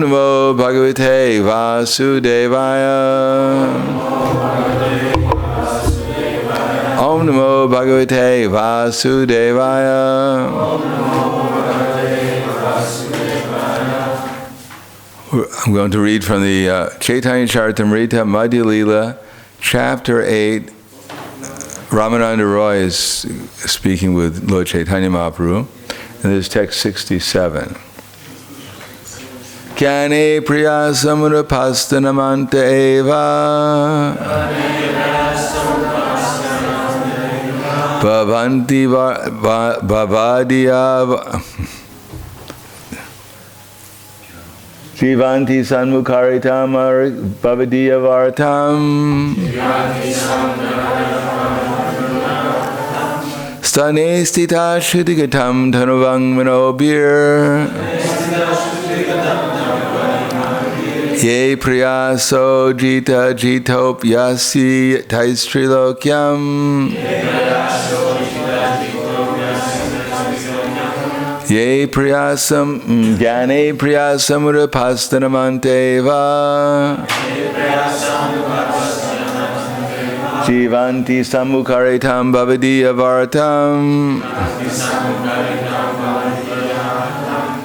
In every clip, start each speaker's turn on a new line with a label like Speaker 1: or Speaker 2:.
Speaker 1: Namo Bhagavate Vasudevaya. Om Namo Bhagavate Vasudevaya. I'm going to read from the Chaitanya Charitamrita Madhya Lila, Chapter 8. Ramananda Roy is speaking with Lord Chaitanya Mahaprabhu, and this is text 67. Kyane priya samurapastanamanta eva bhavanti bhavadiya Jivanti sanmukharitam bhavadiya vartam Stane stita shuddhigatam dhanuvang manobir Ye priyaso jita jitop yasi taistrilokyam Ye priyasam jnane priyasam urapastanamanteva Jivanti samukaritam bhavadiya vartam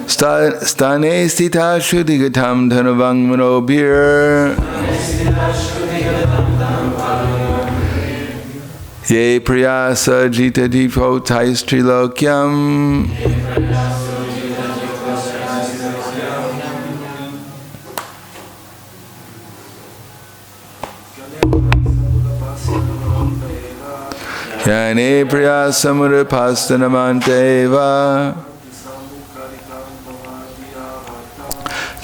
Speaker 1: Stane stita shuddhigatam dhanuvang manobir Ye priyasa jita dipo taistrilokyam Jnane priyasam urapastanamanteva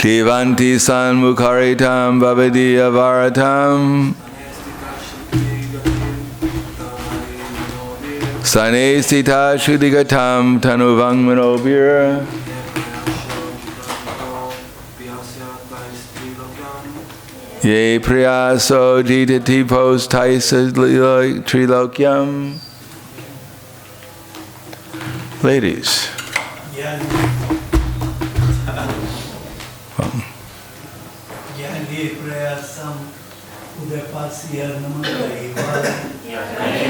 Speaker 1: Jivanti sanmukharitam bhavadiya varatam Sane sita shuddhigatam tanuvang manobir Ye priyaso jitati taisa trilokyam. Ladies.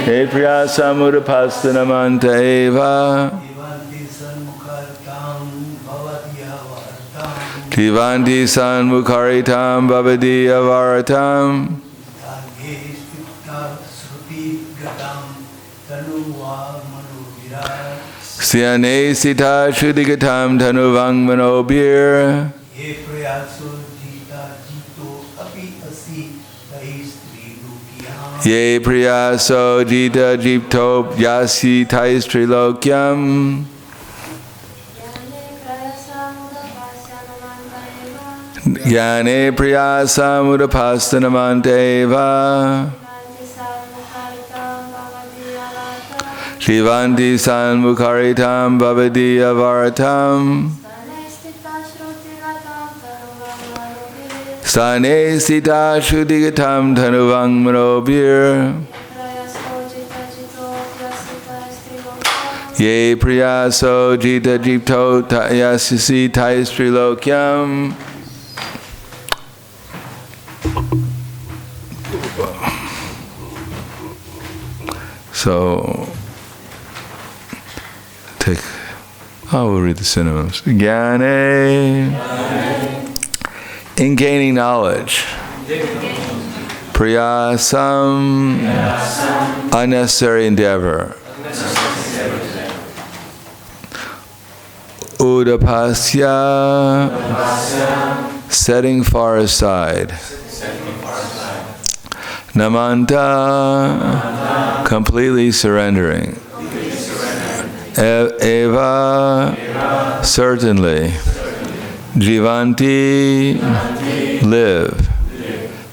Speaker 1: Ye priyasam udapastanamanta eva Jivanti sanmukharitam bhavadiya varatam Syane sita shuddhigatam dhanuvang manobir Ye priyaso jita jiptop yasi taistrilokyam Jnane priyasam udapastanamanteva Jivanti sanmukharitam bhavadiya varatam Stane sita shuddhigatam dhanuvang manobir Ye priyaso jita jipto yasi taistrilokyam So, we'll read the synonyms. Jnane, in gaining knowledge. Priyasam, unnecessary endeavor. Udapasya, setting far aside. Namanta, completely surrendering. Eva, certainly. Jivanti, live.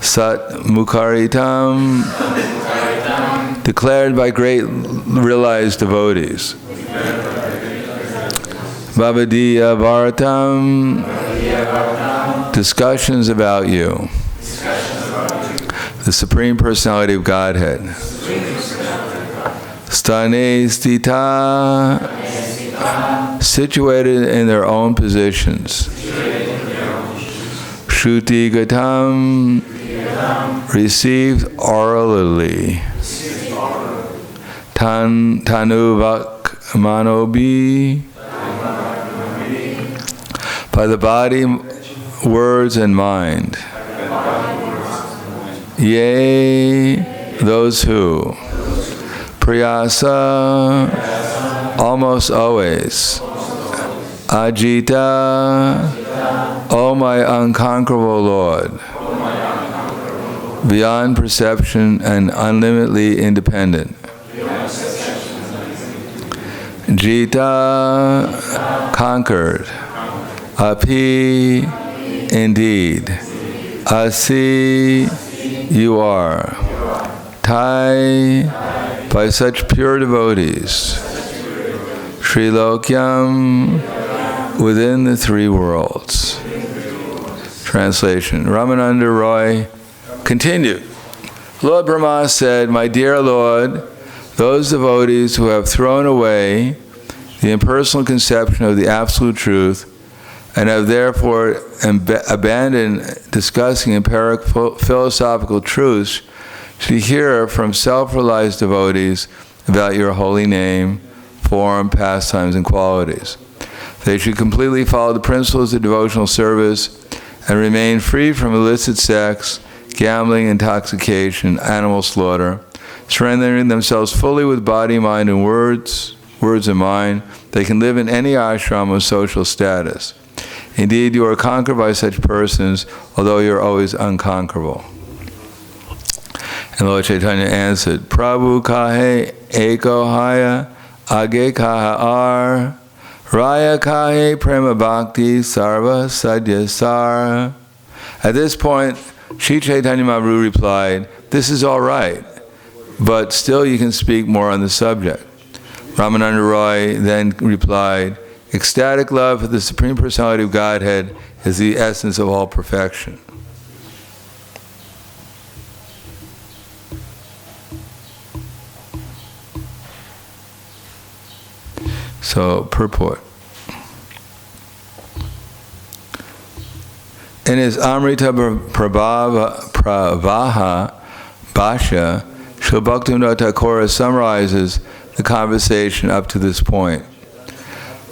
Speaker 1: Sat Mukharitam, declared by great realized devotees. Bhavadiya Bharatam, discussions about you. The Supreme Personality of Godhead. Stane Stita, situated in their own positions. Shruti Gatam, received orally. Tanuvak Manobi, by the body, words, and mind. Yea, those who. Priyasa, almost always. Ajita, O my unconquerable Lord, beyond perception and unlimitedly independent. Jita, conquered. Api, indeed. Asi, you are. Tai, by such pure devotees. Trilokyam, within the three worlds. Translation. Ramananda Roy continued. Lord Brahma said, my dear Lord, those devotees who have thrown away the impersonal conception of the absolute truth and have therefore abandoned discussing empiric philosophical truths should hear from self-realized devotees about your holy name, form, pastimes, and qualities. They should completely follow the principles of devotional service and remain free from illicit sex, gambling, intoxication, animal slaughter, surrendering themselves fully with body, mind, and words and mind. They can live in any ashram of social status. Indeed, you are conquered by such persons, although you are always unconquerable. And Lord Chaitanya answered, Prabhu kahe eko haya, age kaha ar, raya kahe prema bhakti sarva sadyasar. At this point, Sri Chaitanya Mahaprabhu replied, this is all right, but still you can speak more on the subject. Ramananda Roy then replied, ecstatic love for the Supreme Personality of Godhead is the essence of all perfection. So, purport. In his Amrita Pravaha Bhashya, Srila Bhaktivinoda Thakur summarizes the conversation up to this point,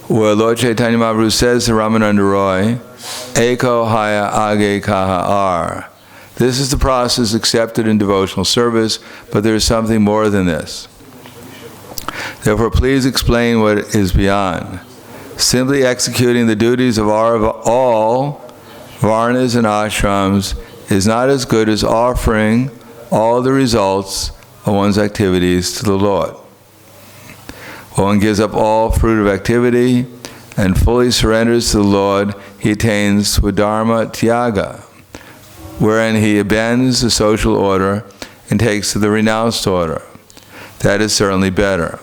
Speaker 1: where Lord Chaitanya Mahaprabhu says to Ramananda Roy, Eko haya age kaha ar. This is the process accepted in devotional service, but there is something more than this. Therefore, please explain what is beyond. Simply executing the duties of all varnas and ashrams is not as good as offering all the results of one's activities to the Lord. When one gives up all fruit of activity and fully surrenders to the Lord, he attains Swadharma Tyaga, wherein he abandons the social order and takes to the renounced order. That is certainly better.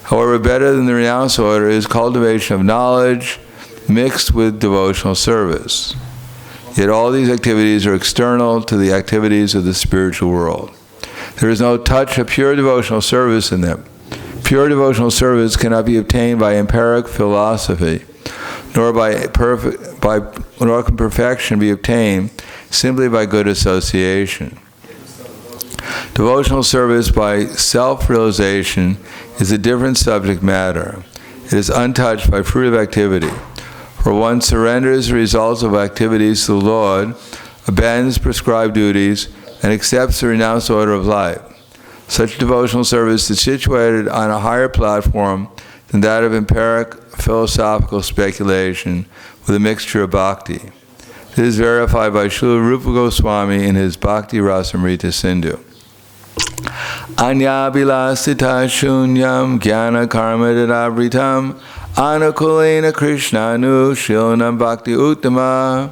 Speaker 1: However, better than the renounced order is cultivation of knowledge mixed with devotional service. Yet all these activities are external to the activities of the spiritual world. There is no touch of pure devotional service in them. Pure devotional service cannot be obtained by empiric philosophy, nor can perfection be obtained simply by good association. Devotional service by self-realization is a different subject matter. It is untouched by fruit of activity. For one surrenders the results of activities to the Lord, abandons prescribed duties, and accepts the renounced order of life. Such devotional service is situated on a higher platform than that of empiric philosophical speculation with a mixture of bhakti. This is verified by Srila Rupa Goswami in his Bhakti Rasamrita Sindhu. Anyabilasita shunyam jnana karmadadabritam anukulena krishnanu shilnam bhakti uttama.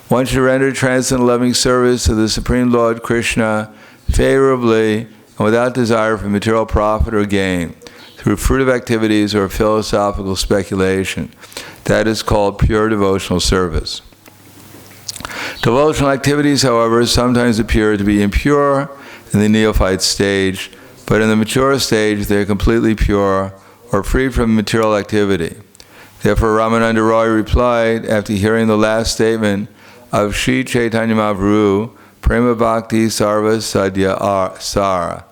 Speaker 1: One should render transcendental loving service to the Supreme Lord Krishna favorably and without desire for material profit or gain, through fruit of activities or philosophical speculation. That is called pure devotional service. Devotional activities, however, sometimes appear to be impure in the neophyte stage, but in the mature stage they are completely pure or free from material activity. Therefore, Ramananda Roy replied, after hearing the last statement, of Sri Chaitanya Mahaprabhu, Prema Bhakti Sarva Sadhya Sara.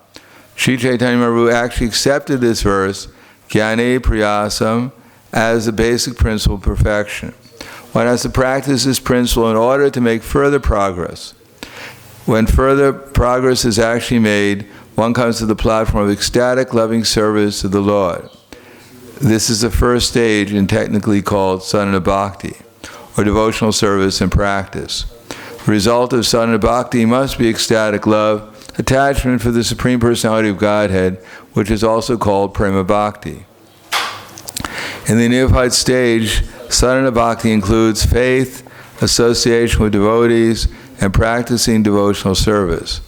Speaker 1: Sri Chaitanya Mahaprabhu actually accepted this verse, Jnane Priyasam, as the basic principle of perfection. One has to practice this principle in order to make further progress. When further progress is actually made, one comes to the platform of ecstatic loving service to the Lord. This is the first stage and technically called sadhana bhakti, or devotional service and practice. The result of sadhana bhakti must be ecstatic love, attachment for the Supreme Personality of Godhead, which is also called prema bhakti. In the neophyte stage, sadhana bhakti includes faith, association with devotees, and practicing devotional service.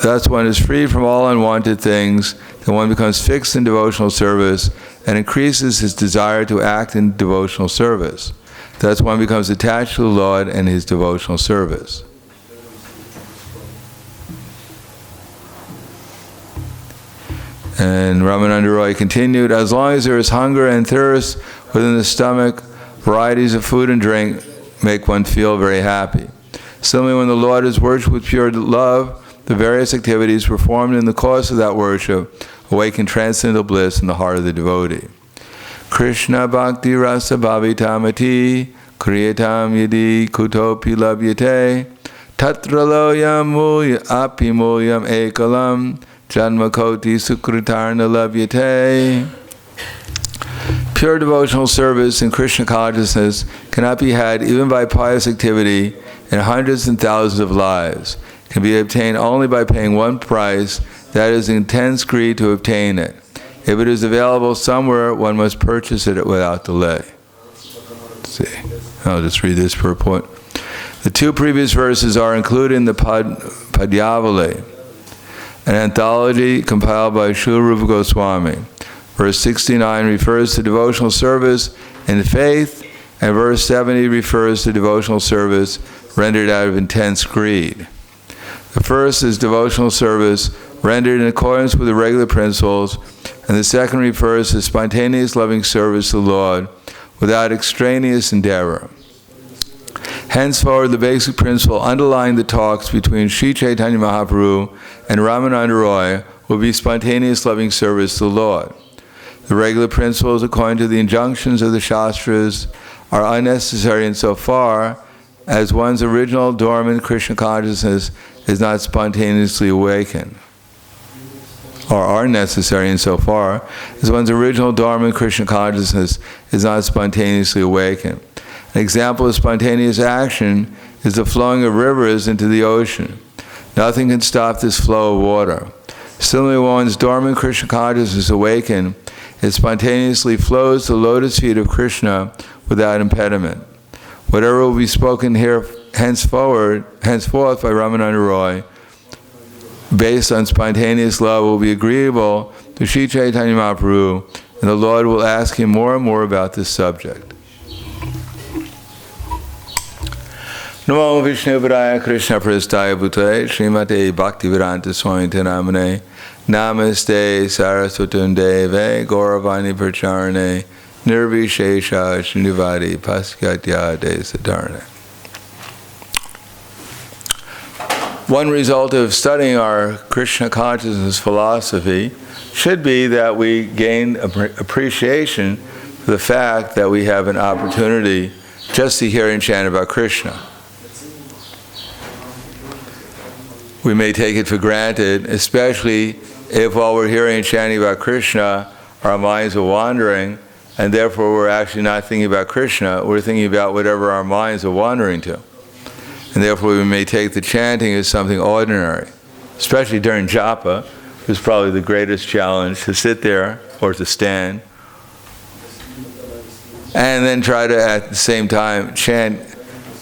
Speaker 1: Thus one is free from all unwanted things, and one becomes fixed in devotional service and increases his desire to act in devotional service. Thus one becomes attached to the Lord and his devotional service. And Ramananda Roy continued, as long as there is hunger and thirst within the stomach, varieties of food and drink make one feel very happy. Similarly, when the Lord is worshipped with pure love, the various activities performed in the course of that worship awaken transcendental bliss in the heart of the devotee. Krishna Bhakti Rasa Bhavitamati Kriyatam Yadi Kutopi Labhyate Tatra Loyam Mulyam Api Mulyam Ekalam Janmakoti Sukritarna Labhyate. Pure devotional service in Krishna consciousness cannot be had even by pious activity in hundreds and thousands of lives. It can be obtained only by paying one price, that is intense greed to obtain it. If it is available somewhere, one must purchase it without delay. Let's see. I'll just read this purport. The two previous verses are included in the Padyavali, an anthology compiled by Srila Rupa Goswami. Verse 69 refers to devotional service in faith, and verse 70 refers to devotional service rendered out of intense greed. The first is devotional service rendered in accordance with the regular principles, and the second refers to spontaneous loving service to the Lord without extraneous endeavor. Henceforward, the basic principle underlying the talks between Sri Chaitanya Mahaprabhu and Ramananda Roy will be spontaneous loving service to the Lord. The regular principles, according to the injunctions of the Shastras, are unnecessary insofar as one's original dormant Krishna consciousness is not spontaneously awakened, or are necessary insofar as one's original dormant Krishna consciousness is not spontaneously awakened. An example of spontaneous action is the flowing of rivers into the ocean. Nothing can stop this flow of water. Similarly, when one's dormant Krishna consciousness is awakened, it spontaneously flows to the lotus feet of Krishna without impediment. Whatever will be spoken here henceforth by Ramananda Roy, based on spontaneous love, will be agreeable to Sri Chaitanya Mahaprabhu, and the Lord will ask him more and more about this subject. Namo Vishnu Padaya Krishna Prastaya Bhutale Srimate Bhaktivedanta Swami Namane Namaste Saraswatam Deve Gauravani Pracharane Nirvishesha Srinivadi Paskatya De Sadarne. One result of studying our Krishna consciousness philosophy should be that we gain appreciation for the fact that we have an opportunity just to hear and chant about Krishna. We may take it for granted, especially if while we're hearing and chanting about Krishna, our minds are wandering, and therefore we're actually not thinking about Krishna, we're thinking about whatever our minds are wandering to. And therefore we may take the chanting as something ordinary, especially during japa. It's probably the greatest challenge to sit there or to stand and then try to at the same time chant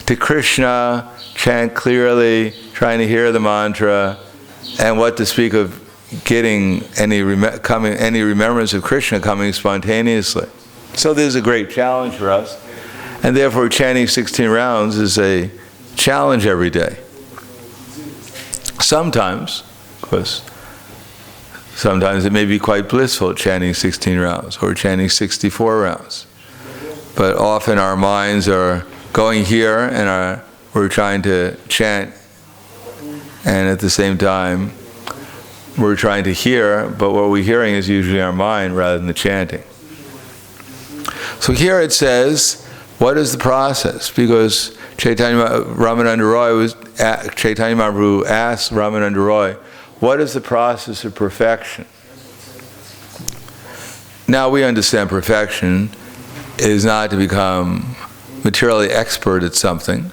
Speaker 1: to Krishna, chant clearly, trying to hear the mantra, and what to speak of getting any remembrance of Krishna coming spontaneously. So there's a great challenge for us, and therefore chanting 16 rounds is a challenge every day. Sometimes, of course, sometimes it may be quite blissful chanting 16 rounds or chanting 64 rounds. But often our minds are going here and we're trying to chant, and at the same time we're trying to hear, but what we're hearing is usually our mind rather than the chanting. So here it says, what is the process? Because Ramananda Chaitanya Mahaprabhu asked Ramananda Roy, what is the process of perfection? Now we understand perfection is not to become materially expert at something.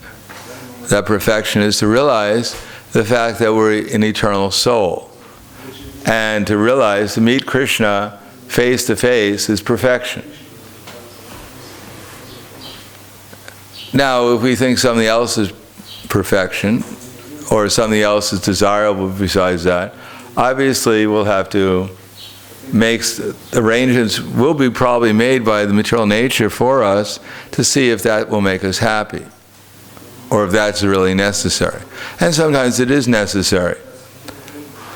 Speaker 1: That perfection is to realize the fact that we're an eternal soul. And to realize, to meet Krishna face to face is perfection. Now, if we think something else is perfection, or something else is desirable besides that, obviously we'll have to make arrangements, will be probably made by the material nature for us to see if that will make us happy, or if that's really necessary. And sometimes it is necessary.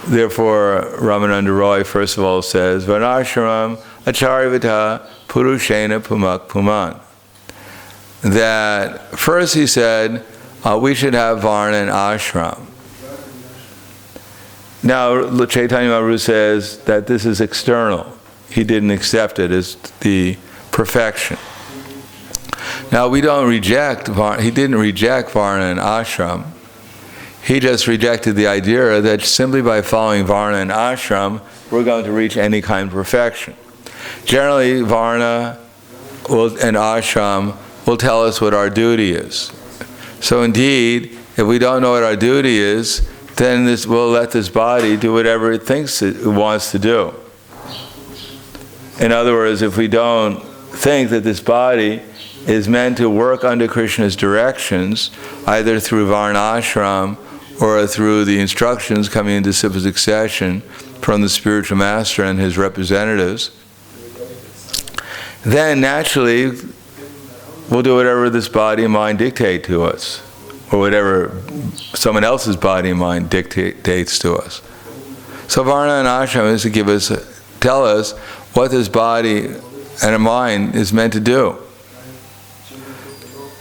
Speaker 1: Therefore, Ramananda Roy first of all says, Varnashram acharivita purushena pumak puman. That first he said, we should have varna and ashram. Now, Chaitanya Mahaprabhu says that this is external. He didn't accept it as the perfection. Now, we don't reject varna. He didn't reject varna and ashram. He just rejected the idea that simply by following varna and ashram, we're going to reach any kind of perfection. Generally, varna and ashram will tell us what our duty is. So indeed, if we don't know what our duty is, then we'll let this body do whatever it thinks it wants to do. In other words, if we don't think that this body is meant to work under Krishna's directions, either through varnashram or through the instructions coming in disciple succession from the spiritual master and his representatives, then naturally we'll do whatever this body and mind dictate to us, or whatever someone else's body and mind dictates to us. So varna and ashram is to tell us what this body and a mind is meant to do.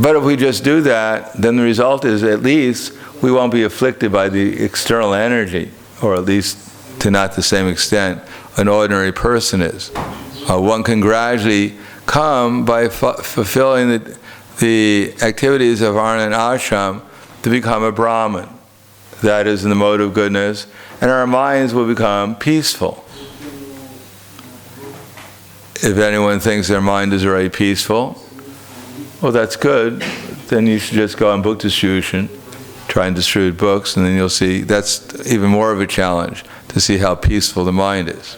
Speaker 1: But if we just do that, then the result is at least we won't be afflicted by the external energy, or at least to not the same extent an ordinary person is. One can gradually come by fulfilling the activities of varna and ashram to become a Brahman. That is in the mode of goodness, and our minds will become peaceful. If anyone thinks their mind is already peaceful, well, that's good. Then you should just go on book distribution, try and distribute books, and then you'll see that's even more of a challenge, to see how peaceful the mind is.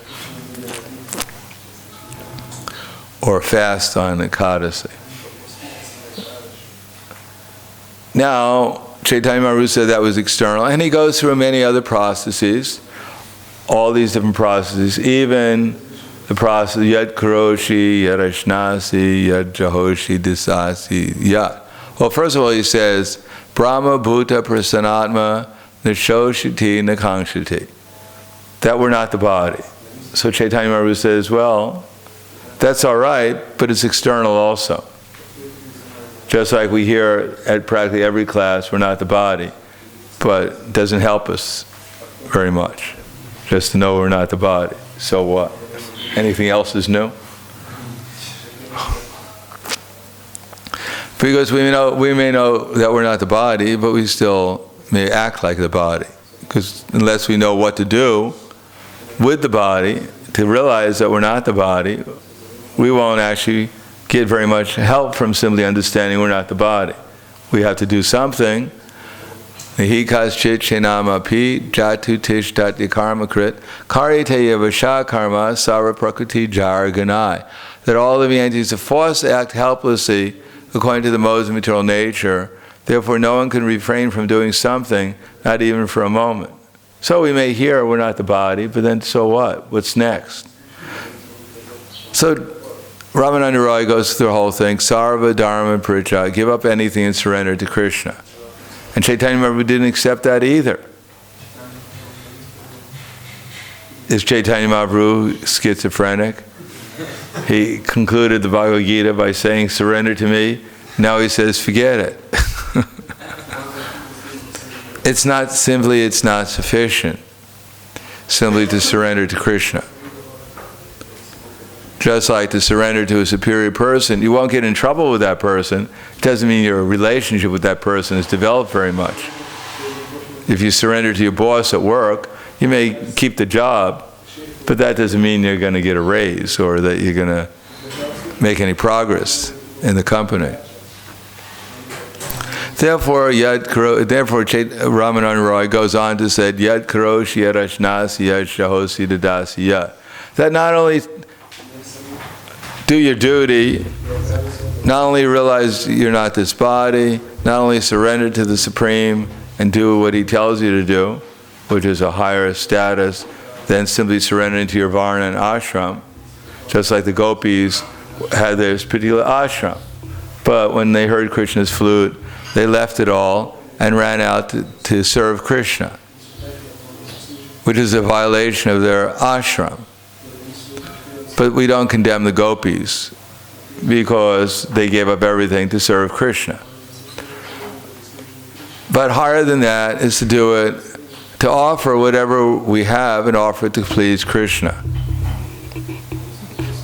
Speaker 1: Or fast on Ekadasi. Now, Chaitanya Mahaprabhu said that was external, and he goes through many other processes, all these different processes, even the process, yad karoshi, yad ashnasi, yad jahoshi, disasi, yad. Well, first of all, he says, Brahma bhuta prasanatma nishoshiti nakangshati. That we're not the body. So Chaitanya Mahaprabhu says, well, that's all right, but it's external also. Just like we hear at practically every class, we're not the body, but it doesn't help us very much, just to know we're not the body. So what? Anything else is new? Because we may know that we're not the body, but we still may act like the body. Because unless we know what to do with the body, to realize that we're not the body, we won't actually get very much help from simply understanding we're not the body. We have to do something. Nihikaschit chenamapi jatu tish tatya karma krit karite yavasha karma sara prakriti jaraganai. That all living entities are forced to act helplessly according to the modes of material nature. Therefore no one can refrain from doing something, not even for a moment. So we may hear we're not the body, but then so what? What's next? So Ramananda Roy goes through the whole thing, sarva dharma parityāga, give up anything and surrender to Krishna. And Chaitanya Mahaprabhu didn't accept that either. Is Chaitanya Mahaprabhu schizophrenic? He concluded the Bhagavad Gita by saying, surrender to me. Now he says, forget it. it's not sufficient simply to surrender to Krishna. Just like to surrender to a superior person, you won't get in trouble with that person. It doesn't mean your relationship with that person has developed very much. If you surrender to your boss at work, you may keep the job, but that doesn't mean you're going to get a raise or that you're going to make any progress in the company. Therefore, Ramananda Roy goes on to say, Yad karoshi yarashnasi yad shahosi dadasi yad. That not only do your duty, not only realize you're not this body, not only surrender to the Supreme and do what He tells you to do, which is a higher status than simply surrendering to your varna and ashram, just like the gopis had their particular ashram. But when they heard Krishna's flute, they left it all and ran out to serve Krishna, which is a violation of their ashram. But we don't condemn the gopis because they gave up everything to serve Krishna. But higher than that is to do it, to offer whatever we have and offer it to please Krishna.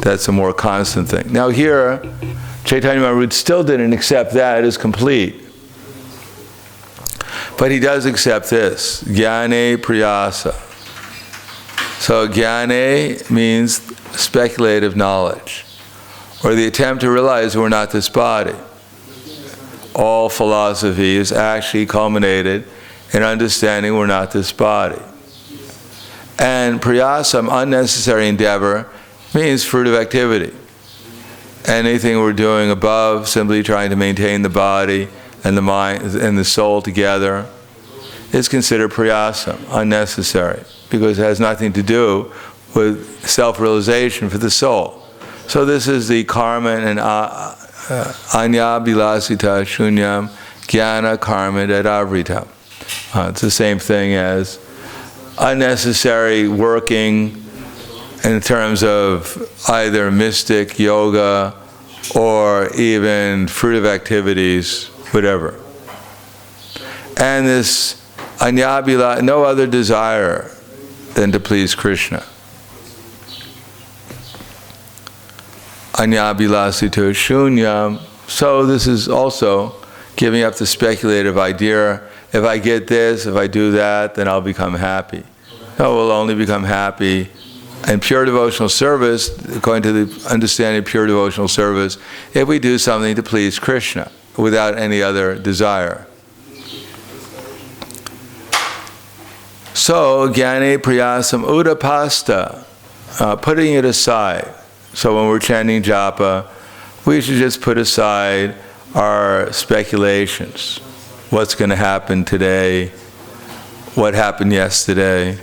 Speaker 1: That's a more constant thing. Now here, Chaitanya Mahaprabhu still didn't accept that as complete. But he does accept this, Jnane Priyasa. So Jnane means speculative knowledge, or the attempt to realize we're not this body. All philosophy is actually culminated in understanding we're not this body. And priyasam, unnecessary endeavor, means fruit of activity. Anything we're doing above, simply trying to maintain the body and the mind and the soul together, is considered priyasam, unnecessary, because it has nothing to do with self-realization for the soul. So this is the karma and anya bilasita shunyam jnana karma dadavritam. It's the same thing as unnecessary working in terms of either mystic, yoga, or even fruitive activities, whatever. And this anyabila, no other desire than to please Krishna. Anyabilasito shunyam. So this is also giving up the speculative idea, if I get this, if I do that, then I'll become happy. No, we'll only become happy. And pure devotional service, according to the understanding of pure devotional service, if we do something to please Krishna without any other desire. So, Jnane Priyasam Udapasta, putting it aside. So when we're chanting japa, we should just put aside our speculations. What's going to happen today? What happened yesterday?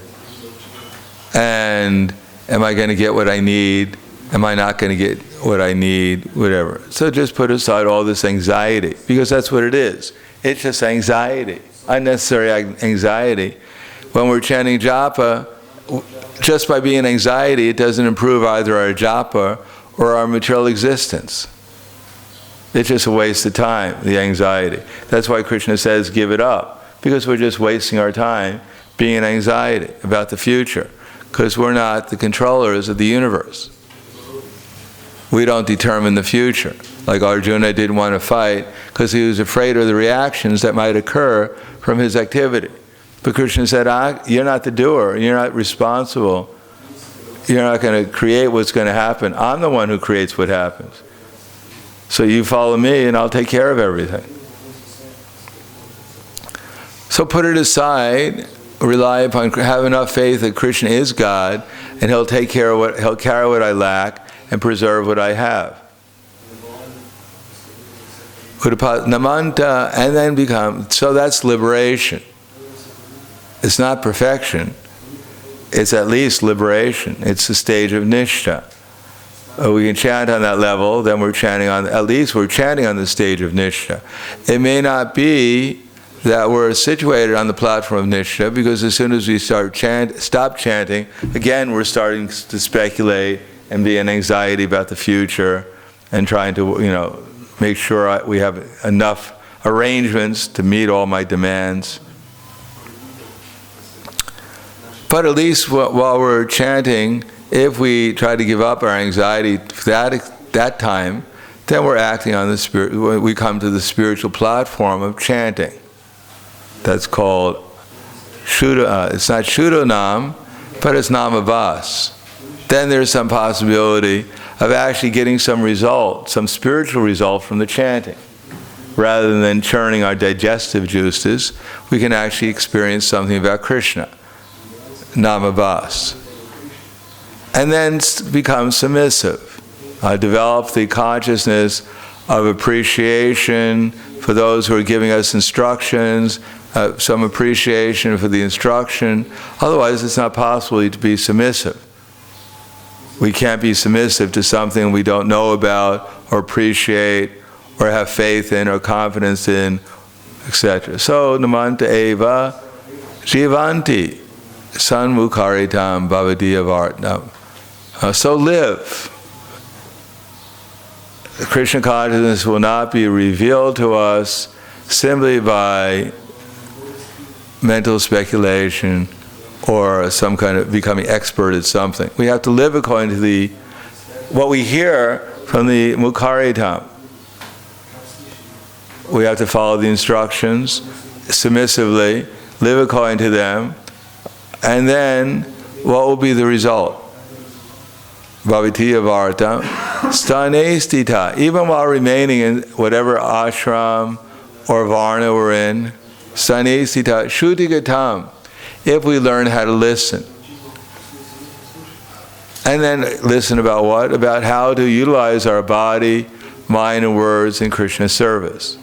Speaker 1: And am I going to get what I need? Am I not going to get what I need? Whatever. So just put aside all this anxiety, because that's what it is. It's just anxiety, unnecessary anxiety. When we're chanting japa, just by being anxiety, it doesn't improve either our japa or our material existence. It's just a waste of time, the anxiety. That's why Krishna says, give it up, because we're just wasting our time being in anxiety about the future, because we're not the controllers of the universe. We don't determine the future. Like Arjuna didn't want to fight because he was afraid of the reactions that might occur from his activity. But Krishna said, you're not the doer, you're not responsible, you're not going to create what's going to happen. I'm the one who creates what happens. So you follow me and I'll take care of everything. So put it aside, rely upon, have enough faith that Krishna is God and He'll take care of He'll carry what I lack and preserve what I have. Namanta, and then become, so that's liberation. It's not perfection, it's at least liberation. It's the stage of nishtha. We can chant on that level, then we're chanting on, at least we're chanting on the stage of nishtha. It may not be that we're situated on the platform of nishtha, because as soon as we stop chanting, again we're starting to speculate and be in anxiety about the future and trying to, make sure we have enough arrangements to meet all my demands. But at least while we're chanting, if we try to give up our anxiety that time, then we're acting on the spirit. We come to the spiritual platform of chanting. That's called Shuddha. It's not Shuddhanam, but it's Namavas. Then there's some possibility of actually getting some result, some spiritual result from the chanting. Rather than churning our digestive juices, we can actually experience something about Krishna. Namavas. And then become submissive. Develop the consciousness of appreciation for those who are giving us instructions, some appreciation for the instruction. Otherwise, it's not possible to be submissive. We can't be submissive to something we don't know about or appreciate or have faith in or confidence in, etc. So, namanta eva jivanti. Sanmukaritam bhavadiya vartnam. So live. The Krishna consciousness will not be revealed to us simply by mental speculation or some kind of becoming expert at something. We have to live according to what we hear from the Mukaritam. We have to follow the instructions submissively, live according to them, and then, what will be the result? Bhavatiya varta, stane stita. Even while remaining in whatever ashram or varna we're in, stane stita, shuddhigatam, if we learn how to listen. And then listen about what? About how to utilize our body, mind, and words in Krishna's service.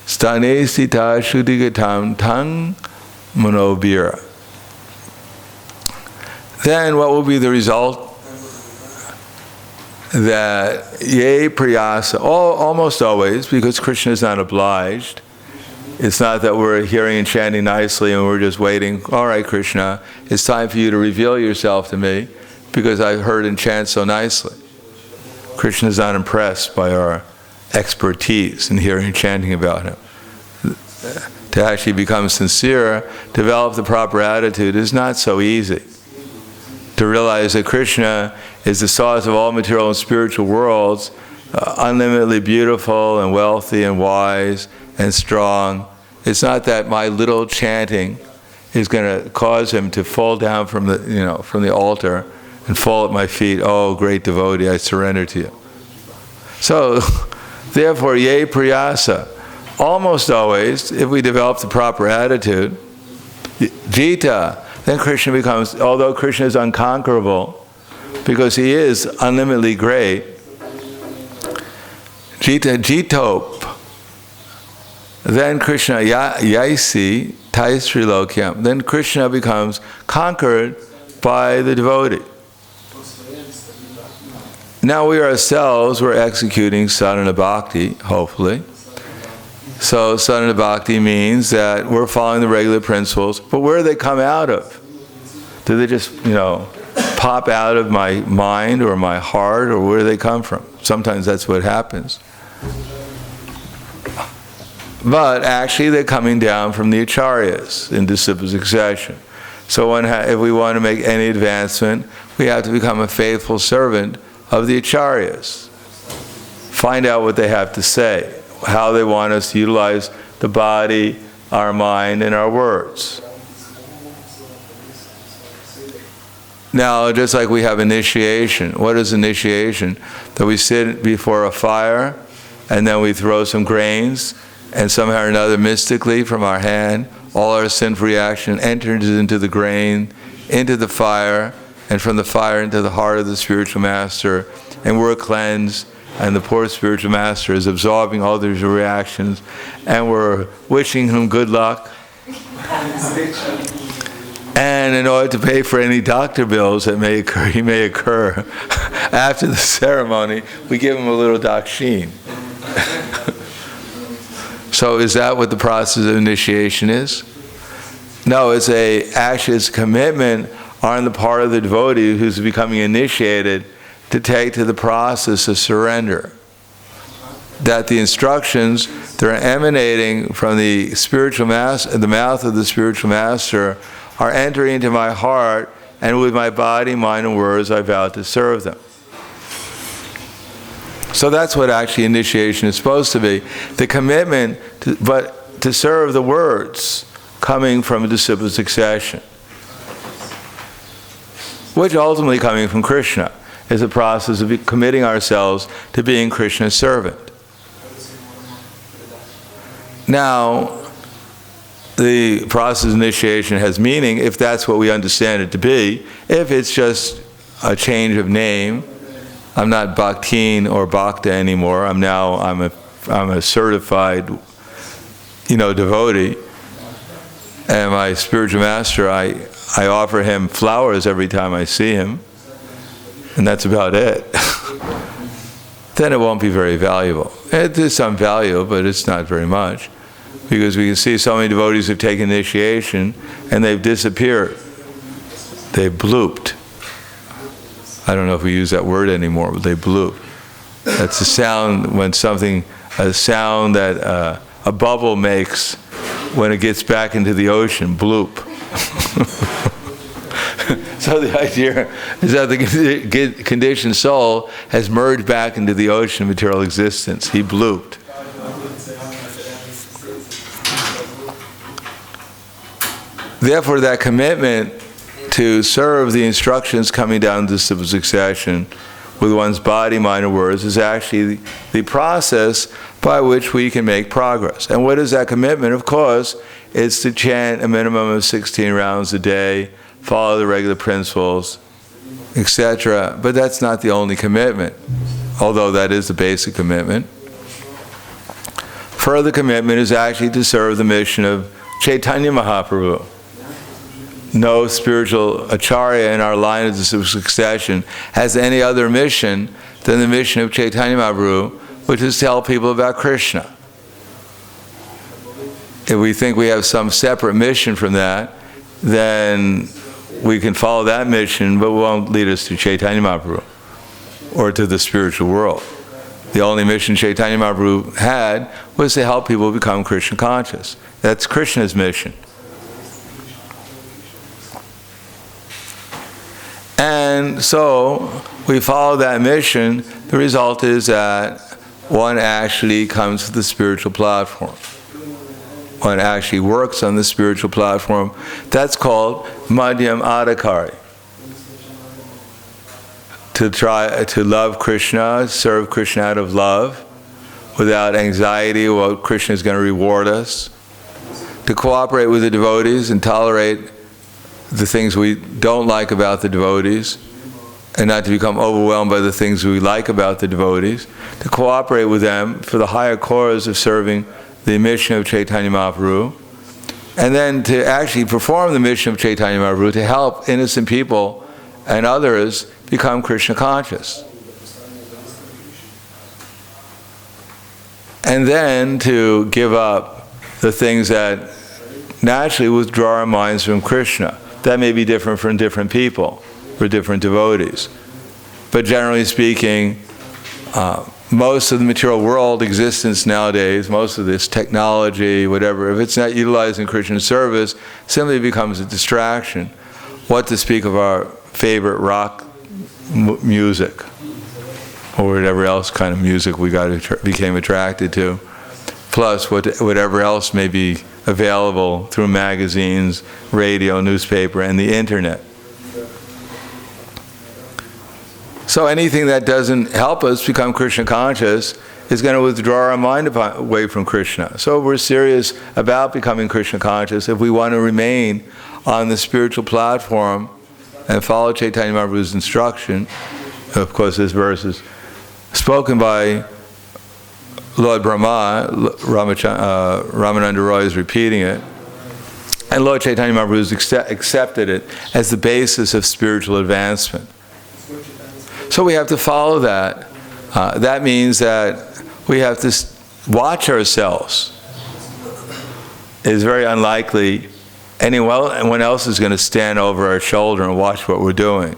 Speaker 1: Stane sita shuddhigatam tang manobhira. Then what will be the result? That ye priyasa, almost always, because Krishna is not obliged. It's not that we're hearing and chanting nicely and we're just waiting. All right, Krishna, it's time for you to reveal yourself to me because I heard and chant so nicely. Krishna is not impressed by our expertise in hearing and chanting about him. To actually become sincere, develop the proper attitude is not so easy. To realize that Krishna is the source of all material and spiritual worlds, unlimitedly beautiful and wealthy and wise and strong. It's not that my little chanting is going to cause him to fall down from the altar and fall at my feet. Oh, great devotee, I surrender to you. So, therefore, ye priyasa. Almost always, if we develop the proper attitude, jita, then Krishna becomes, although Krishna is unconquerable, because he is unlimitedly great, jita jitop, then Krishna yaisi taisri lokyam, then Krishna becomes conquered by the devotee. Now we ourselves, we're executing sadhana bhakti, hopefully. So sadhana bhakti means that we're following the regular principles, but where do they come out of? Do they just, pop out of my mind or my heart, or where do they come from? Sometimes that's what happens. But actually they're coming down from the acharyas in disciple succession. So if we want to make any advancement, we have to become a faithful servant of the acharyas. Find out what they have to say, how they want us to utilize the body, our mind, and our words. Now, just like we have initiation, what is initiation? That we sit before a fire, and then we throw some grains, and somehow or another, mystically, from our hand, all our sinful reaction enters into the grain, into the fire, and from the fire into the heart of the spiritual master, and we're cleansed, and the poor spiritual master is absorbing all these reactions, and we're wishing him good luck. And in order to pay for any doctor bills that he may occur after the ceremony, we give him a little dakshin. So is that what the process of initiation is? No, it's actually a commitment on the part of the devotee who's becoming initiated to take to the process of surrender. That the instructions They're emanating from the spiritual master, the mouth of the spiritual master, are entering into my heart, and with my body, mind, and words, I vow to serve them. So that's what actually initiation is supposed to be. The commitment to serve the words coming from a disciple succession, which ultimately coming from Krishna is a process of committing ourselves to being Krishna's servant. Now, the process of initiation has meaning if that's what we understand it to be. If it's just a change of name, I'm not Bhaktin or Bhakta anymore. I'm a certified, devotee. And my spiritual master, I offer him flowers every time I see him, and that's about it. Then it won't be very valuable. It is some value, but it's not very much. Because we can see so many devotees have taken initiation and they've disappeared. They've blooped. I don't know if we use that word anymore, but they bloop. That's the sound when a sound that a bubble makes when it gets back into the ocean, bloop. So the idea is that the conditioned soul has merged back into the ocean of material existence. He blooped. Therefore, that commitment to serve the instructions coming down the disciple succession with one's body, mind, and words is actually the process by which we can make progress. And what is that commitment? Of course, it's to chant a minimum of 16 rounds a day, follow the regular principles, etc. But that's not the only commitment, although that is the basic commitment. Further commitment is actually to serve the mission of Chaitanya Mahaprabhu. No spiritual acharya in our line of succession has any other mission than the mission of Chaitanya Mahaprabhu, which is to tell people about Krishna. If we think we have some separate mission from that, then we can follow that mission, but it won't lead us to Chaitanya Mahaprabhu or to the spiritual world. The only mission Chaitanya Mahaprabhu had was to help people become Krishna conscious. That's Krishna's mission. And so we follow that mission. The result is that one actually comes to the spiritual platform. One actually works on the spiritual platform. That's called Madhyam Adhikari. To try to love Krishna, serve Krishna out of love, without anxiety what Krishna is going to reward us. To cooperate with the devotees and tolerate the things we don't like about the devotees, and not to become overwhelmed by the things we like about the devotees, to cooperate with them for the higher cause of serving the mission of Chaitanya Mahaprabhu, and then to actually perform the mission of Chaitanya Mahaprabhu to help innocent people and others become Krishna conscious. And then to give up the things that naturally withdraw our minds from Krishna. That may be different from different people, for different devotees. But generally speaking, most of the material world existence nowadays, most of this technology, whatever, if it's not utilized in Krishna service, simply becomes a distraction. What to speak of our favorite rock music, or whatever else kind of music we became attracted to, plus whatever else may be available through magazines, radio, newspaper, and the internet. So anything that doesn't help us become Krishna conscious is going to withdraw our mind away from Krishna. So if we're serious about becoming Krishna conscious, if we want to remain on the spiritual platform and follow Chaitanya Mahaprabhu's instruction, of course this verse is spoken by Lord Brahma, Ramananda Roy is repeating it, and Lord Chaitanya Mahaprabhu has accepted it as the basis of spiritual advancement. So we have to follow that. That means that we have to watch ourselves. It is very unlikely anyone else is going to stand over our shoulder and watch what we're doing.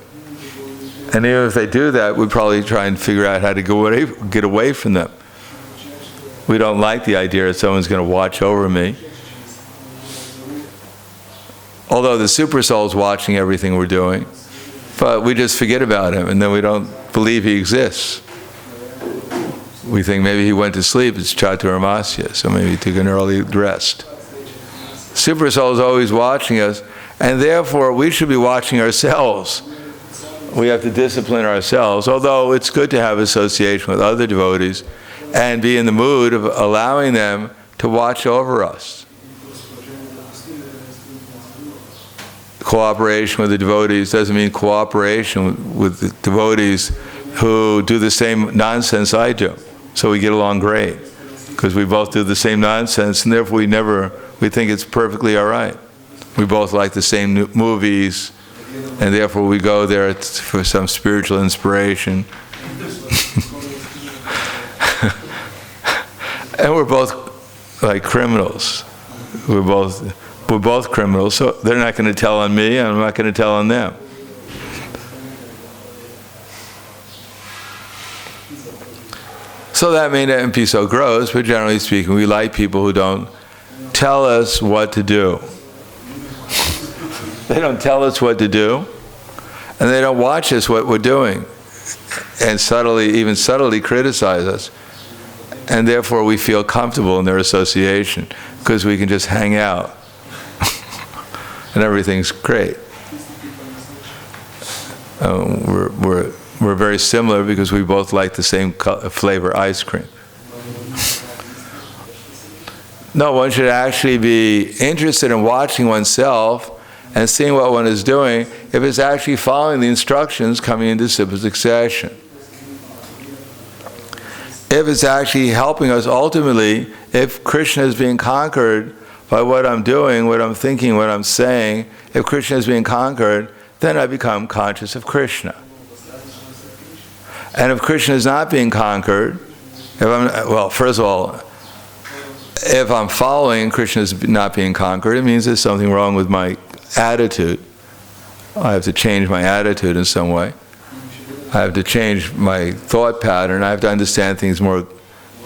Speaker 1: And even if they do that, we'd probably try and figure out how to get away from them. We don't like the idea that someone's going to watch over me. Although the super soul's watching everything we're doing, but we just forget about him, and then we don't believe he exists. We think maybe he went to sleep, it's Chaturmasya, so maybe he took an early rest. Super soul is always watching us, and therefore we should be watching ourselves. We have to discipline ourselves, although it's good to have association with other devotees and be in the mood of allowing them to watch over us. Cooperation with the devotees doesn't mean cooperation with the devotees who do the same nonsense I do. So we get along great, because we both do the same nonsense, and therefore we think it's perfectly all right. We both like the same movies, and therefore we go there for some spiritual inspiration. And we're both like criminals. We're both criminals, so they're not going to tell on me, and I'm not going to tell on them. So that may not be so gross, but generally speaking, we like people who don't tell us what to do. They don't tell us what to do, and they don't watch us what we're doing, and even subtly criticize us. And therefore we feel comfortable in their association, because we can just hang out. And everything's great. We're very similar because we both like the same flavor ice cream. No, one should actually be interested in watching oneself and seeing what one is doing if it's actually following the instructions coming into simple succession. If it's actually helping us ultimately, if Krishna is being conquered by what I'm doing, what I'm thinking, what I'm saying, if Krishna is being conquered, then I become conscious of Krishna. And if Krishna is not being conquered, first of all, if I'm following Krishna is not being conquered, it means there's something wrong with my attitude. I have to change my attitude in some way. I have to change my thought pattern. I have to understand things more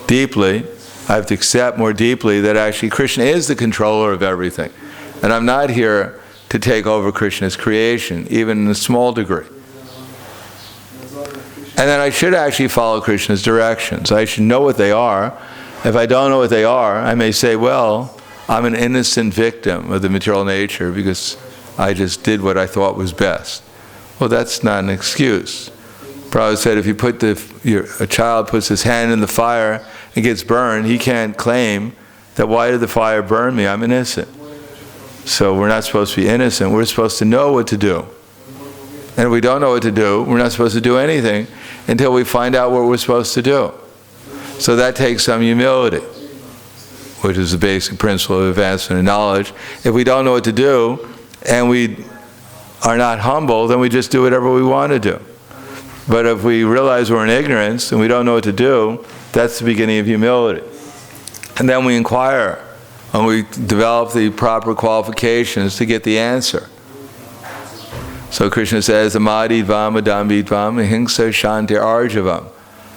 Speaker 1: deeply. I have to accept more deeply that actually Krishna is the controller of everything. And I'm not here to take over Krishna's creation, even in a small degree. And then I should actually follow Krishna's directions. I should know what they are. If I don't know what they are, I may say, well, I'm an innocent victim of the material nature because I just did what I thought was best. Well, that's not an excuse. Prabhupada said if a child puts his hand in the fire and gets burned, he can't claim that why did the fire burn me? I'm innocent. So we're not supposed to be innocent. We're supposed to know what to do. And if we don't know what to do, we're not supposed to do anything until we find out what we're supposed to do. So that takes some humility, which is the basic principle of advancement in knowledge. If we don't know what to do and we are not humble, then we just do whatever we want to do. But if we realize we're in ignorance and we don't know what to do, that's the beginning of humility. And then we inquire and we develop the proper qualifications to get the answer. So Krishna says, Amadidvam, Adambidvam, Ahimsa Shanti Arjavam,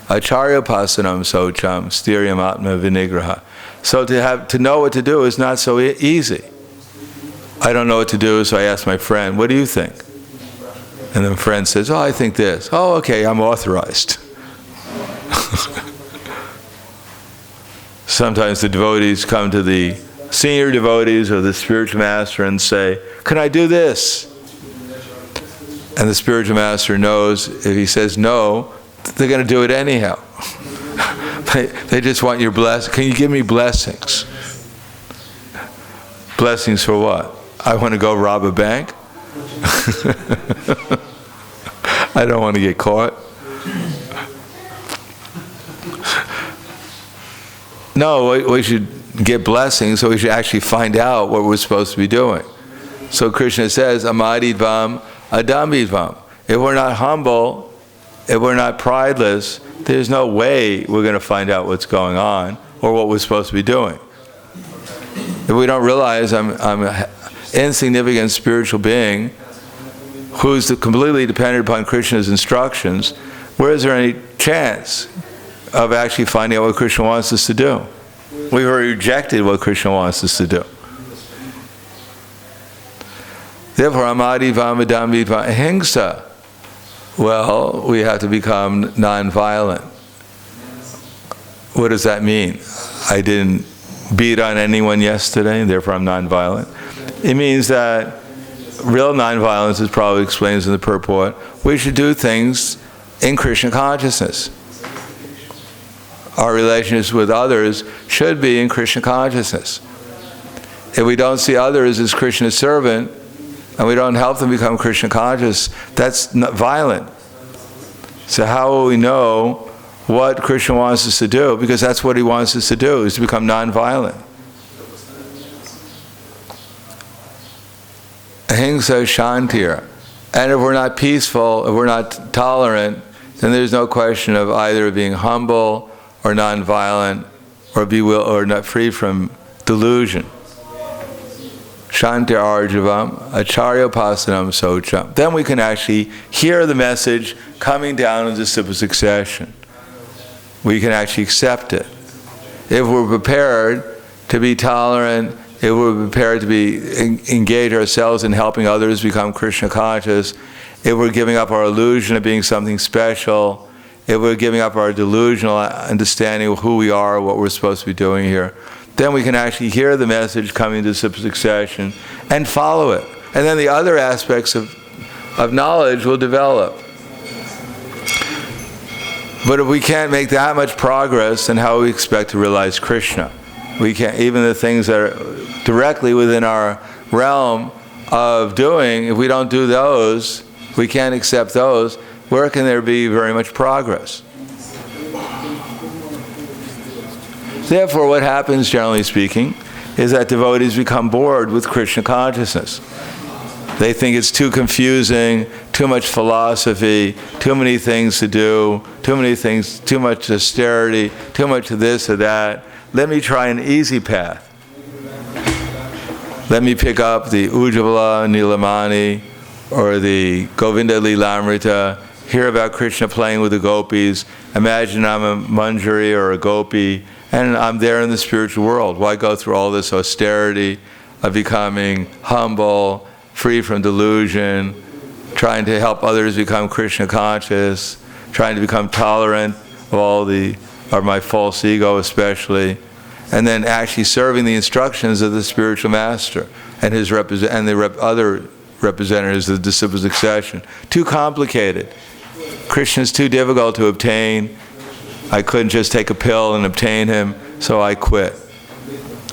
Speaker 1: Acharya Pasanam Socham, Styriam Atma Vinigraha. So to know what to do is not so easy. I don't know what to do, so I ask my friend, what do you think? And the friend says, I think this. Oh, okay, I'm authorized. Sometimes the devotees come to the senior devotees or the spiritual master and say, can I do this? And the spiritual master knows if he says no, they're going to do it anyhow. They just want your blessing. Can you give me blessings? Blessings for what? I want to go rob a bank? I don't want to get caught. No, we should get blessings, so we should actually find out what we're supposed to be doing. So Krishna says, Amadidvam, Adambidvam. If we're not humble, if we're not prideless, there's no way we're going to find out what's going on or what we're supposed to be doing. If we don't realize I'm an insignificant spiritual being who's completely dependent upon Krishna's instructions, where is there any chance of actually finding out what Krishna wants us to do? We've rejected what Krishna wants us to do. Therefore, amadi vamadam vidva ahimsa. Well, we have to become non-violent. What does that mean? I didn't beat on anyone yesterday, and therefore I'm non-violent. It means that real non-violence, as probably explains in the purport, we should do things in Krishna consciousness. Our relationships with others should be in Krishna consciousness. If we don't see others as Krishna's servant, and we don't help them become Krishna conscious, that's not violent. So how will we know what Krishna wants us to do? Because that's what he wants us to do, is to become non-violent. Ahimsa shantir. And if we're not peaceful, if we're not tolerant, then there's no question of either being humble or non-violent or not free from delusion. Shantir arjavam, acharya pasanam socham. Then we can actually hear the message coming down in the simple succession. We can actually accept it. If we're prepared to be tolerant, if we're prepared to engage ourselves in helping others become Krishna conscious, if we're giving up our illusion of being something special, if we're giving up our delusional understanding of who we are, what we're supposed to be doing here, then we can actually hear the message coming to succession and follow it. And then the other aspects of knowledge will develop. But if we can't make that much progress, then how do we expect to realize Krishna? We can't, even the things that are directly within our realm of doing, if we don't do those, we can't accept those, where can there be very much progress? Therefore, what happens, generally speaking, is that devotees become bored with Krishna consciousness. They think it's too confusing, too much philosophy, too many things to do, too many things, too much austerity, too much of this or that. Let me try an easy path. Let me pick up the Ujjvala Nilamani or the Govinda Lilamrita, hear about Krishna playing with the gopis, imagine I'm a manjari or a gopi, and I'm there in the spiritual world. Why go through all this austerity of becoming humble, free from delusion, trying to help others become Krishna conscious, trying to become tolerant of my false ego especially, and then actually serving the instructions of the spiritual master and his other representatives of the disciple succession. Too complicated. Krishna's too difficult to obtain. I couldn't just take a pill and obtain him, so I quit.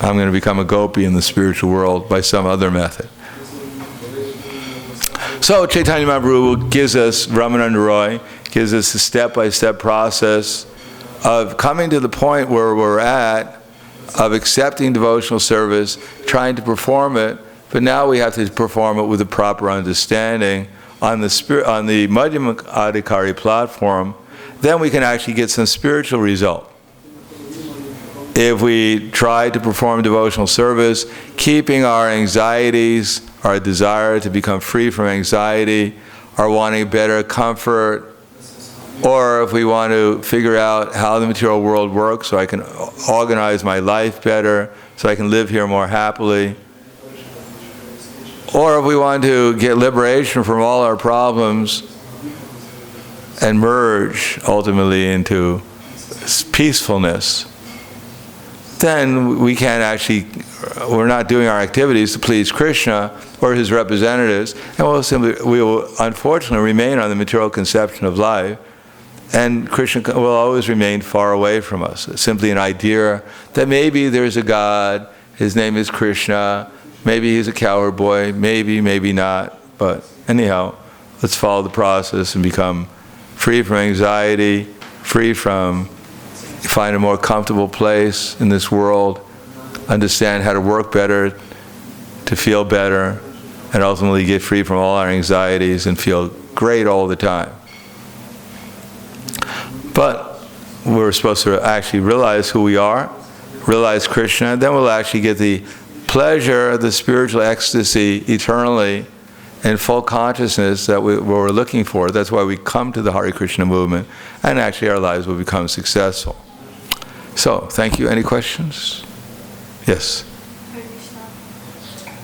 Speaker 1: I'm going to become a gopi in the spiritual world by some other method. So Chaitanya Mahaprabhu gives us, Ramananda Roy, gives us a step-by-step process of coming to the point where we're at, of accepting devotional service, trying to perform it, but now we have to perform it with a proper understanding on the Madhya Adhikari platform. Then we can actually get some spiritual result. If we try to perform devotional service, keeping our anxieties, our desire to become free from anxiety, our wanting better comfort, or if we want to figure out how the material world works so I can organize my life better, so I can live here more happily, or if we want to get liberation from all our problems and merge ultimately into peacefulness, then we can't actually, we're not doing our activities to please Krishna or his representatives, and we will unfortunately remain on the material conception of life, and Krishna will always remain far away from us. It's simply an idea that maybe there's a God, his name is Krishna, maybe he's a cowherd boy, maybe not, but anyhow, let's follow the process and become free from anxiety, find a more comfortable place in this world, understand how to work better, to feel better, and ultimately get free from all our anxieties and feel great all the time. But we're supposed to actually realize who we are, realize Krishna, then we'll actually get the pleasure, the spiritual ecstasy eternally in full consciousness that we're looking for. That's why we come to the Hare Krishna movement, and actually our lives will become successful. So, thank you. Any questions? Yes.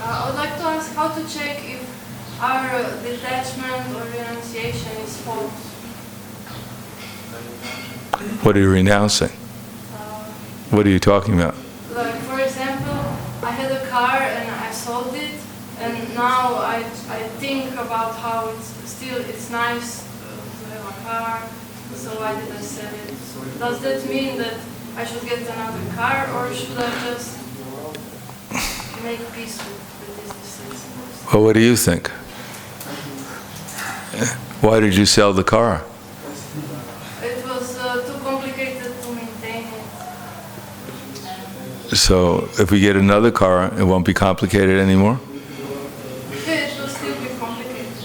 Speaker 2: I would like to ask how to check if our detachment or renunciation is false.
Speaker 1: What are you renouncing? What are you talking about?
Speaker 2: Like, for example, I had a car and I sold it, and now I think about how it's nice to have a car, so why did I sell it? Does that mean that I should get another car, or should I just make peace with this decision?
Speaker 1: Well, what do you think? Why did you sell the car?
Speaker 2: It was too complicated to maintain it.
Speaker 1: So, if we get another car, it won't be complicated anymore?
Speaker 2: Yeah, it will still be complicated.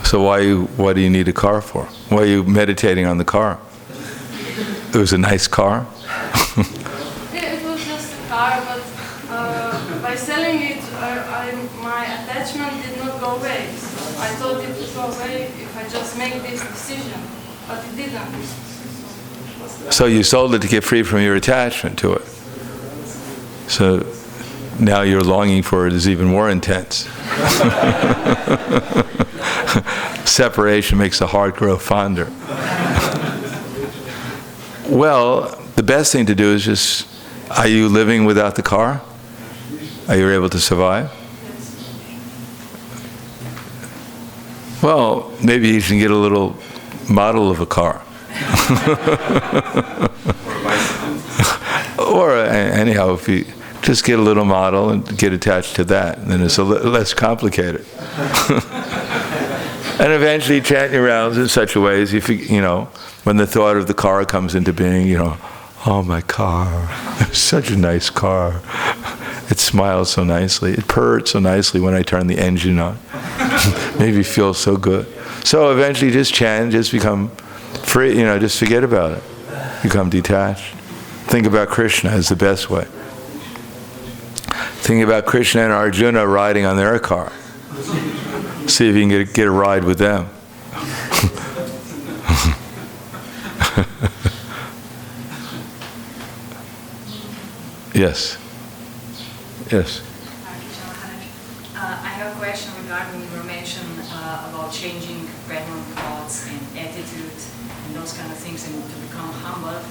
Speaker 1: So why do you need a car for? Why are you meditating on the car? It was a nice car?
Speaker 2: Yeah, it was just a car, but by selling it, my attachment did not go away. So I thought it would go away if I just make this decision, but it didn't.
Speaker 1: So you sold it to get free from your attachment to it. So now your longing for it is even more intense. Separation makes the heart grow fonder. Well, the best thing to do is just, are you living without the car? Are you able to survive? Well, maybe you can get a little model of a car. Or anyhow, if you just get a little model and get attached to that, then it's less complicated. And eventually chant your rounds in such a way as when the thought of the car comes into being, oh, my car, such a nice car. It smiles so nicely. It purrs so nicely when I turn the engine on. Maybe it feels so good. So eventually just chant, just become free, just forget about it. Become detached. Think about Krišna is the best way. Think about Krišna and Arjuna riding on their car. See if you can get a ride with them. Yes. Yes.
Speaker 3: I have a question regarding your mention about changing pattern thoughts and attitude and those kind of things and to become humble.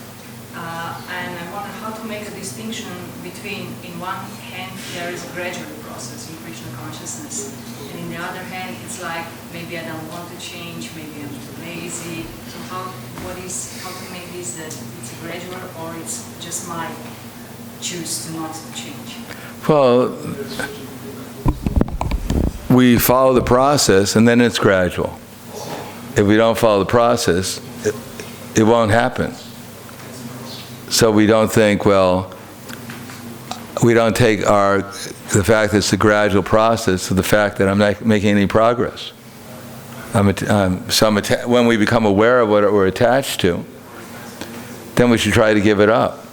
Speaker 3: And I wonder how to make a distinction between, in one hand, there is a gradual process in Krishna consciousness, and in the other hand, it's like maybe I don't want to change, maybe I'm too lazy. So how to make this that it's gradual or it's just my choose to not to change?
Speaker 1: Well, we follow the process and then it's gradual. If we don't follow the process, it won't happen. So we don't think, we don't take the fact that it's a gradual process to the fact that I'm not making any progress. When we become aware of what we're attached to, then we should try to give it up.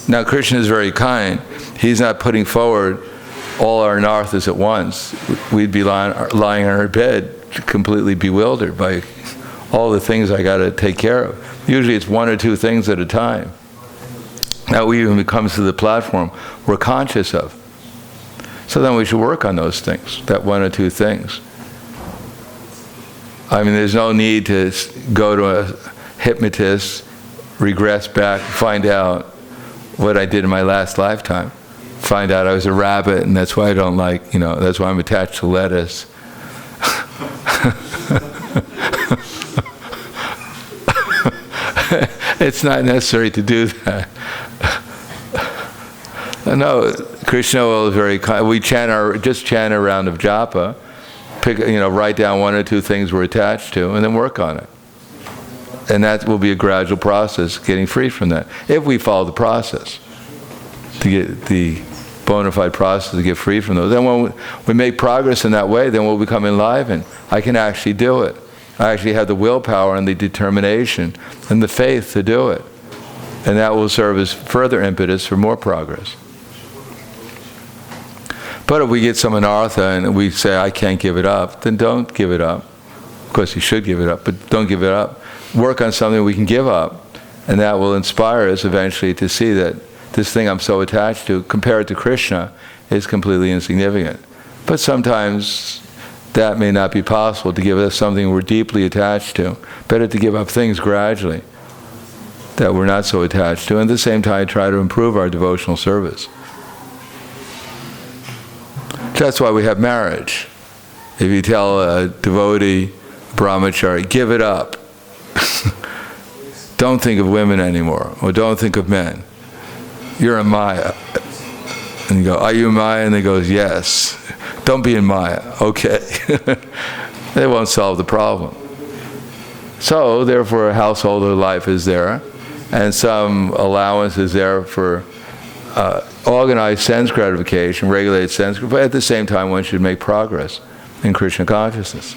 Speaker 1: Now Krishna is very kind. He's not putting forward all our anarthas at once. We'd be lying on our bed completely bewildered by all the things I got to take care of. Usually it's one or two things at a time. Now even it comes to the platform we're conscious of. So then we should work on those things, that one or two things. I mean, there's no need to go to a hypnotist, regress back, find out what I did in my last lifetime. Find out I was a rabbit and that's why I don't like, that's why I'm attached to lettuce. It's not necessary to do that. No, Krishna is very kind. We chant a round of japa, write down one or two things we're attached to, and then work on it. And that will be a gradual process, getting free from that, if we follow the process, to get the bona fide process to get free from those. Then when we make progress in that way, then we'll become enlivened. I can actually do it. I actually have the willpower and the determination and the faith to do it. And that will serve as further impetus for more progress. But if we get some anartha and we say, I can't give it up, then don't give it up. Of course, you should give it up, but don't give it up. Work on something we can give up And that will inspire us eventually to see that this thing I'm so attached to, compared to Krishna, is completely insignificant. But sometimes that may not be possible, to give us something we're deeply attached to. Better to give up things gradually that we're not so attached to, and at the same time try to improve our devotional service. That's why we have marriage. If you tell a devotee, brahmachari, give it up. Don't think of women anymore, or don't think of men. You're in Maya. And you go, are you in Maya? And they go, yes. Don't be in Maya. Okay. They won't solve the problem. So, therefore, householder life is there, and some allowance is there for organized sense gratification, regulated sense, but at the same time one should make progress in Krishna consciousness.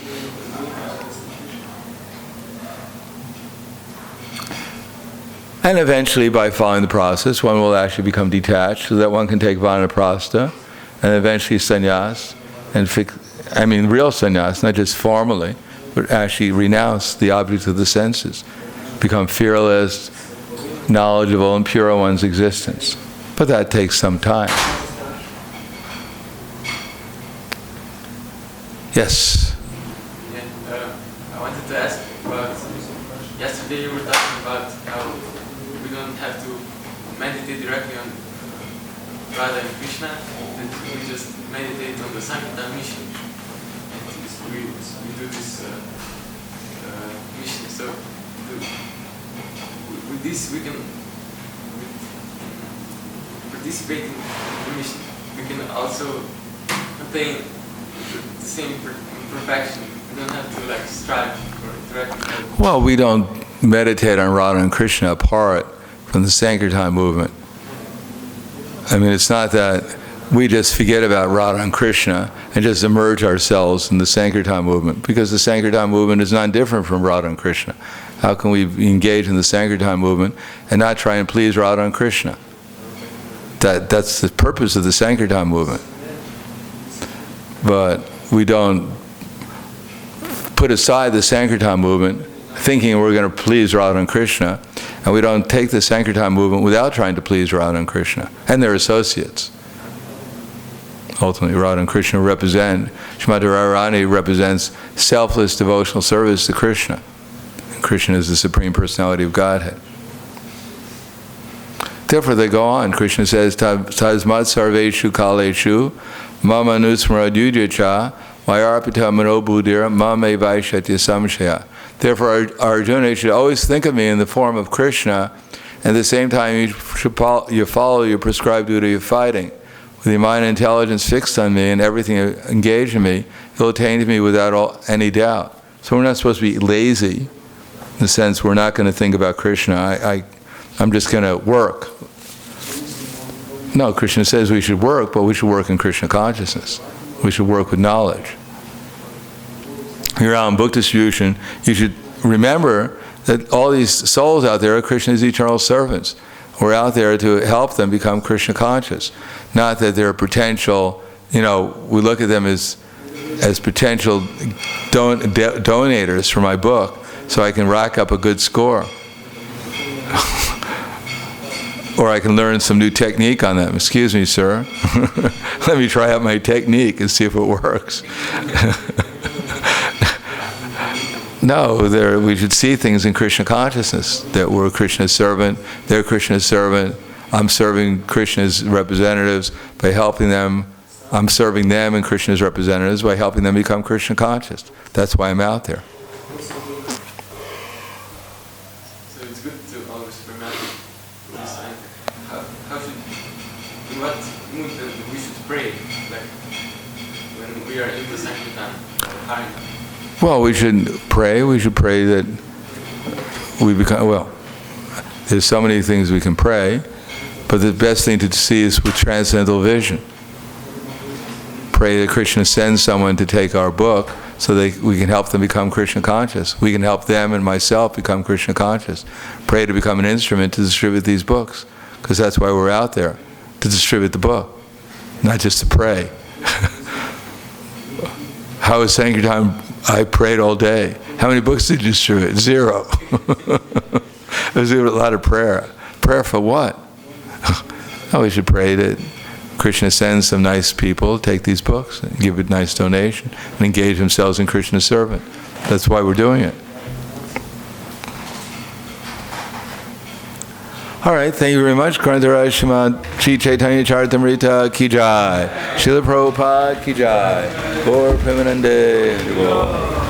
Speaker 1: And eventually, by following the process, one will actually become detached, so that one can take vanaprastha, and eventually sannyas, and real sannyas, not just formally, but actually renounce the objects of the senses, become fearless, knowledgeable, and pure in one's existence. But that takes some time. Yes?
Speaker 4: Yeah, I wanted to ask about, yesterday you were talking about how we don't have to meditate directly on Radha and Krishna, that we just meditate on the Sankirtan mission. And we do this mission. So with this we can, participating in the mission, we can also attain the same perfection. We don't have to strive for directly.
Speaker 1: Well, we don't meditate on Radha and Krishna apart from the Sankirtan movement. It's not that we just forget about Radha and Krishna and just immerse ourselves in the Sankirtan movement, because the Sankirtan movement is not different from Radha and Krishna. How can we engage in the Sankirtan movement and not try and please Radha and Krishna? That's the purpose of the Sankirtan movement. But we don't put aside the Sankirtan movement thinking we're going to please Radha and Krishna, and we don't take the Sankirtan movement without trying to please Radha and Krishna and their associates. Ultimately, Radha and Krishna represent, Srimati Radharani represents selfless devotional service to Krishna. And Krishna is the Supreme Personality of Godhead. Therefore they go on. Krishna says, Tasmat sarveshu kaleshu mama nusmaradyujacha mayarpita manobuddhira mame vaishatya samshaya. Therefore Arjuna, you should always think of me in the form of Krishna, and at the same time you follow your prescribed duty of fighting. With your mind and intelligence fixed on me and everything engaged in me, you'll attain to me without any doubt. So we're not supposed to be lazy, in the sense we're not going to think about Krishna. I'm just going to work. No, Krishna says we should work, but we should work in Krishna consciousness. We should work with knowledge. You're out in book distribution, you should remember that all these souls out there are Krishna's eternal servants. We're out there to help them become Krishna conscious. Not that they're potential, we look at them as potential donators for my book, so I can rack up a good score. Or I can learn some new technique on them. Excuse me, sir. Let me try out my technique and see if it works. No, we should see things in Krishna consciousness, that we're Krishna's servant, they're Krishna's servant, I'm serving Krishna's representatives by helping them, I'm serving them and Krishna's representatives by helping them become Krishna conscious. That's why I'm out there.
Speaker 4: So it's good to always remember this. How should, in what mood we should pray, when we are in the Sankirtan or Harinam?
Speaker 1: Well, we should pray that we become, there's so many things we can pray, but the best thing to see is with transcendental vision. Pray that Krishna sends someone to take our book so we can help them become Krishna conscious. We can help them and myself become Krishna conscious. Pray to become an instrument to distribute these books, because that's why we're out there, to distribute the book, not just to pray. How is Sankirtan? I prayed all day. How many books did you distribute? 0. There's a lot of prayer. Prayer for what? Oh, we should pray that Krishna sends some nice people, take these books, and give a nice donation, and engage themselves in Krishna's servant. That's why we're doing it. All right, thank you very much. Karantaraj Shrimad Shri Chaitanya Charitamrita Ki Jai. Srila Prabhupada Ki Jai. Gaur Premanande. Gaur.